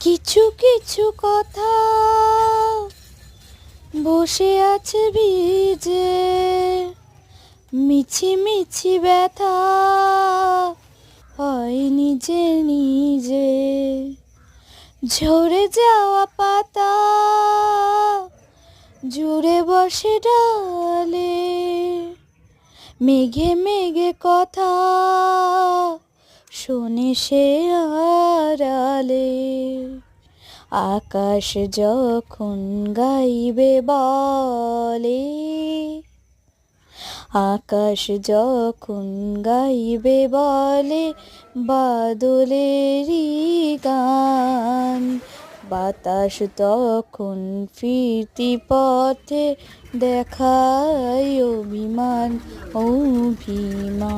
কিছু কিছু কথা বসে আছে ভিজে, মিছি মিছি ব্যথা হয় নিজে নিজে। ঝরে যাওয়া পাতা জুড়ে বসে ডালে, মেঘে মেঘে কথা শোনে সে আড়ালে। আকাশ যখন গাইবে বলে, আকাশ যখন গাইবে বলে বাদলেরই গান, বাতাস তখন ফিরতি পথে দেখায় অভিমান অভিমান।